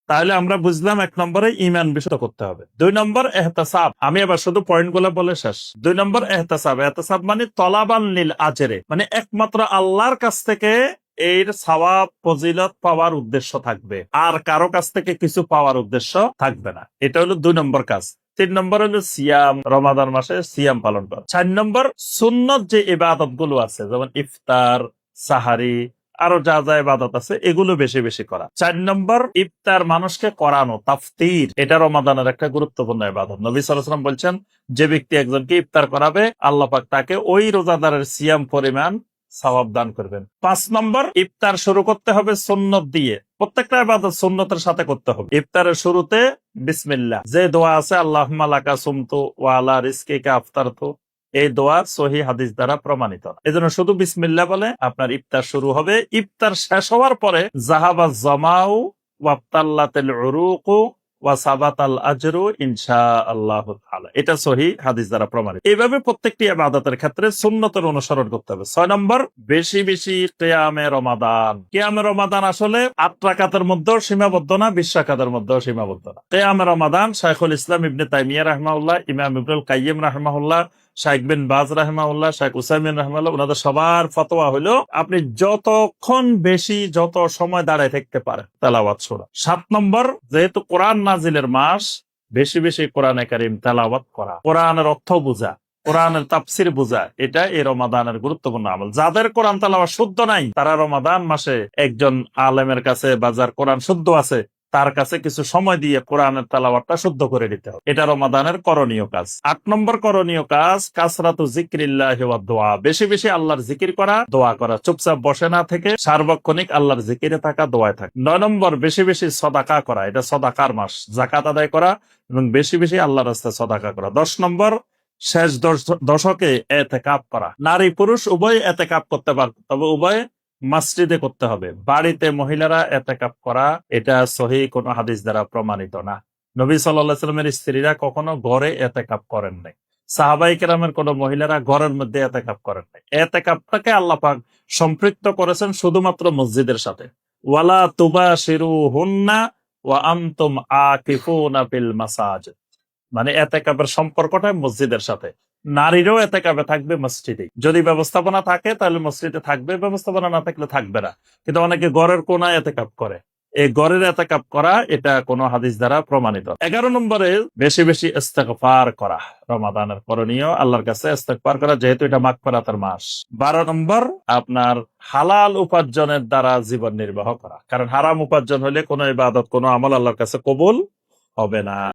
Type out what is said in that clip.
তাহলে আমরা বুঝলাম 1 নম্বরে ঈমান বিশুদ্ধ করতে হবে। 2 নম্বর ইহতিসাব। আমি এবার শুধু পয়েন্ট গুলো বলে শেষ। 2 নম্বর ইহতিসাব। ইহতিসাব মানে তলাবান লিল আজরে, মানে একমাত্র আল্লাহর কাছ থেকে এর সওয়াব ফজিলত পাওয়ার উদ্দেশ্য থাকবে, আর কারো কাছ থেকে কিছু পাওয়ার উদ্দেশ্য থাকবে না। এটা হলো 2 নম্বর কাজ। 3 নম্বর হলো সিয়াম, রমাদান মাসে সিয়াম পালন করা। 4 নম্বর সুন্নত যে ইবাদত গুলো আছে, যেমন ইফতার, সাহারি, আরো যা যা ইবাদত আছে এগুলো বেশি বেশি করা। 4 নম্বর ইফতার মানুষকে করানো, তাফতির, এটা রমাদানের একটা গুরুত্বপূর্ণ ইবাদত। নবী সাল্লাল্লাহু আলাইহি ওয়াসাল্লাম বলছেন, যে ব্যক্তি একজনকে ইফতার করাবে আল্লাহ পাক তাকে ওই রোজাদারের সিয়াম পরিমাণ সওয়াব দান করবেন। 5 নম্বর ইফতার শুরু করতে হবে সুন্নত দিয়ে। প্রত্যেকটা ইবাদত সুন্নতের সাথে করতে হবে। ইফতারের শুরুতে বিসমিল্লাহ, যে দোয়া আছে আল্লাহুম্মা লাকা সুমতু ওয়া আলা রিজকিকা আফতারতু, এই দোয়া সহিহ হাদিস দ্বারা প্রমাণিত। এজন্য শুধু বিসমিল্লাহ বলে আপনার ইফতার শুরু হবে। ইফতার শেষ হওয়ার পরে যাহাবা জামাউ ওয়াবতাল্লাতিল উরুকু ওয়া সাবাতাল আজরু ইনশাআল্লাহু তাআলা, এটা সহিহ হাদিস দ্বারা প্রমাণিত। এইভাবে প্রত্যেকটি ইবাদতের ক্ষেত্রে সুন্নতের অনুসরণ করতে হবে। 6 নম্বর বেশি বেশি কিয়ামে রমাদান। কিয়ামে রমাদান আসলে 8 রাকাতের মধ্যেও সীমাবদ্ধ না, 20 রাকাতের মধ্যেও সীমাবদ্ধ না। কিয়ামে রমাদান শাইখুল ইসলাম ইবনে তাইমিয়া রাহিমাহুল্লাহ, ইমাম ইবনুল কাইয়িম রাহিমাহুল্লাহ, শাইখ বিন বাজ রাহিমাহুল্লাহ, শাইখ উসাইমিন রাহিমাহুল্লাহ, ওনাদের সবার ফতোয়া হলো আপনি যতক্ষণ বেশি যত সময় দাঁড়ায় থাকতে পারেন তেলাওয়াত সূরা। 7 নম্বর যেহেতু কোরআন নাজিলের মাস, বেশি বেশি কোরআনে কারীম তেলাওয়াত করা, কোরআনের অর্থ বোঝা, কোরআনের তাফসির বোঝা, এটা এই রমাদানের গুরুত্বপূর্ণ আমল। যাদের কোরআন তেলাওয়াত শুদ্ধ নাই তারা রমাদান মাসে একজন আলেমের কাছে বা যার কোরআন শুদ্ধ আছে তার কাছে কিছু সময় দিয়ে কোরআনের তেলাওয়াতটা শুদ্ধ করে দিতে হবে। এটা রমাদানের করণীয় কাজ। 8 নম্বর করণীয় কাজ কাসরাতু যিকরিল্লাহি ওয়া দুআ, বেশি বেশি আল্লাহর জিকির করা, দোয়া করা, চুপচাপ বসে না থেকে সার্বক্ষণিক আল্লাহর জিকিরে থাকা, দোয়ায় থাকা। 9 নম্বর বেশি বেশি সদাকা করা, এটা সদাকার মাস, যাকাত আদায় করা এবং বেশি বেশি আল্লাহর রাস্তায় সদাকা করা। 10 নম্বর শেষ দশকে এতেকাব করা। নারী পুরুষ উভয় এতেকাব করতে পারবে, তবে উভয় মসজিদে করতে হবে। বাড়িতে মহিলারা এতেকাব করা এটা সহিহ কোন হাদিস দ্বারা প্রমাণিত না। নবী সাল্লাল্লাহু আলাইহি ওয়াসাল্লামের স্ত্রীরা কখনো ঘরে এতেকাব করেন নাই। সাহাবায়ে কেরামের কোন মহিলারা ঘরের মধ্যে এতেকাব করেন নাই। এতেকাবটাকে আল্লাহ পাক সম্পৃক্ত করেছেন শুধুমাত্র মসজিদের সাথে। ওয়ালা তুবাশিরুহুন্না ওয়া আনতুম আকিফুনা ফিল মাসাজিদ, মানে এতেকাবের সম্পর্কটা মসজিদের সাথে। নারীরাও এতেকাবে থাকবে মসজিদে, যদি ব্যবস্থাপনা থাকে তাহলে মসজিদে থাকবে, ব্যবস্থাপনা না থাকলে থাকবে না। কিন্তু অনেকে ঘরের কোনায় এতেকাব করে, এই ঘরের এতেকাব করা এটা কোন হাদিস দ্বারা প্রমাণিত। 11 নম্বরে বেশি বেশি ইস্তেগফার করা, রমাদানের করণীয় আল্লাহর কাছে ইস্তেগফার করা, যেহেতু এটা মাগফিরাতের মাস। 12 নম্বর আপনার হালাল উপার্জনের দ্বারা জীবন নির্বাহ করা, কারণ হারাম উপার্জন হলে কোনো ইবাদত কোনো আমল আল্লাহর কাছে কবুল হবে না।